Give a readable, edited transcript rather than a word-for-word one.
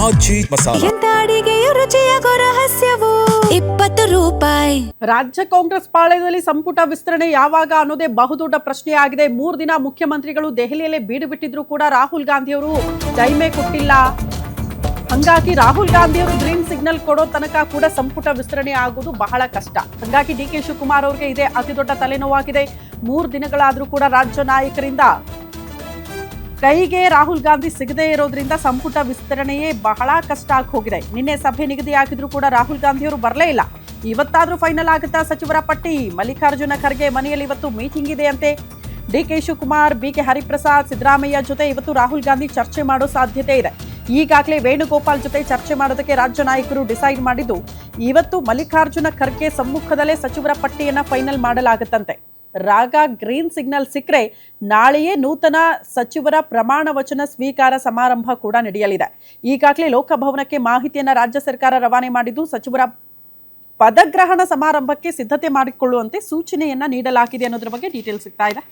ಆಜಿ ಮಸಾಲ. ಎಂತ ಅಡಿಗೆಯ ರುಚಿಯಾಗೋ ರಹಸ್ಯವು 20 ರೂಪಾಯಿ. ರಾಜ್ಯ ಕಾಂಗ್ರೆಸ್ ಪಾಳ್ಯದಲ್ಲಿ ಸಂಪುಟ ವಿಸ್ತರಣೆ ಯಾವಾಗ ಅನ್ನೋದೇ ಬಹುದೊಡ್ಡ ಪ್ರಶ್ನೆಯಾಗಿದೆ. 3 ದಿನ ಮುಖ್ಯಮಂತ್ರಿಗಳು ದೆಹಲಿಯಲ್ಲೇ ಬೀಡು ಬಿಟ್ಟಿದ್ರು ಕೂಡ ರಾಹುಲ್ ಗಾಂಧಿಯವರು ಟೈಮೇ ಕೊಟ್ಟಿಲ್ಲ. ಹಂಗಾಗಿ ರಾಹುಲ್ ಗಾಂಧಿಯವರು ಗ್ರೀನ್ ಸಿಗ್ನಲ್ ಕೊಡೋ ತನಕ ಕೂಡ ಸಂಪುಟ ವಿಸ್ತರಣೆ ಆಗೋದು ಬಹಳ ಕಷ್ಟ. ಹಂಗಾಗಿ ಡಿ ಕೆ ಶಿವಕುಮಾರ್ ಅವರಿಗೆ ಇದೇ ಅತಿ ದೊಡ್ಡ ತಲೆನೋವಾಗಿದೆ. 3 ದಿನಗಳಾದ್ರೂ ಕೂಡ ರಾಜ್ಯ ನಾಯಕರಿಂದ ಕೈಗೆ ರಾಹುಲ್ ಗಾಂಧಿ ಸಿಗದೇ ಇರೋದ್ರಿಂದ ಸಂಪುಟ ವಿಸ್ತರಣೆಯೇ ಬಹಳ ಕಷ್ಟ ಆಗಿ ಹೋಗಿದೆ. ನಿನ್ನೆ ಸಭೆ ನಿಗದಿಯಾಗಿದ್ರು ಕೂಡ ರಾಹುಲ್ ಗಾಂಧಿಯವರು ಬರಲೇ ಇಲ್ಲ. ಇವತ್ತಾದ್ರೂ ಫೈನಲ್ ಆಗುತ್ತಾ ಸಚಿವರ ಪಟ್ಟಿ? ಮಲ್ಲಿಕಾರ್ಜುನ ಖರ್ಗೆ ಮನೆಯಲ್ಲಿ ಇವತ್ತು ಮೀಟಿಂಗ್ ಇದೆ ಅಂತೆ. D K Shivakumar, B K Hariprasad, Siddaramaiah ಜೊತೆ ಇವತ್ತು ರಾಹುಲ್ ಗಾಂಧಿ ಚರ್ಚೆ ಮಾಡೋ ಸಾಧ್ಯತೆ ಇದೆ. ಈಗಾಗಲೇ ವೇಣುಗೋಪಾಲ್ ಜೊತೆ ಚರ್ಚೆ ಮಾಡೋದಕ್ಕೆ ರಾಜ್ಯ ನಾಯಕರು ಡಿಸೈಡ್ ಮಾಡಿದ್ದು ಇವತ್ತು ಮಲ್ಲಿಕಾರ್ಜುನ ಖರ್ಗೆ ಸಮ್ಮುಖದಲ್ಲೇ ಸಚಿವರ ಪಟ್ಟಿಯನ್ನ ಫೈನಲ್ ಮಾಡಲಾಗುತ್ತಂತೆ. ರಾಗ ಗ್ರೀನ್ ಸಿಗ್ನಲ್ ಸಿಕ್ಕರೆ ನಾಳೆಯೇ ನೂತನ ಸಚಿವರ ಪ್ರಮಾಣ ವಚನ ಸ್ವೀಕಾರ ಸಮಾರಂಭ ಕೂಡ ನಡೆಯಲಿದೆ. ಈಗಾಗಲೇ ಲೋಕಭವನಕ್ಕೆ ಮಾಹಿತಿಯನ್ನ ರಾಜ್ಯ ಸರ್ಕಾರ ರವಾನೆ ಮಾಡಿದ್ದು ಸಚಿವರ ಪದಗ್ರಹಣ ಸಮಾರಂಭಕ್ಕೆ ಸಿದ್ಧತೆ ಮಾಡಿಕೊಳ್ಳುವಂತೆ ಸೂಚನೆಯನ್ನ ನೀಡಲಾಗಿದೆ ಅನ್ನೋದ್ರ ಬಗ್ಗೆ ಡೀಟೇಲ್ ಸಿಗ್ತಾ ಇದೆ.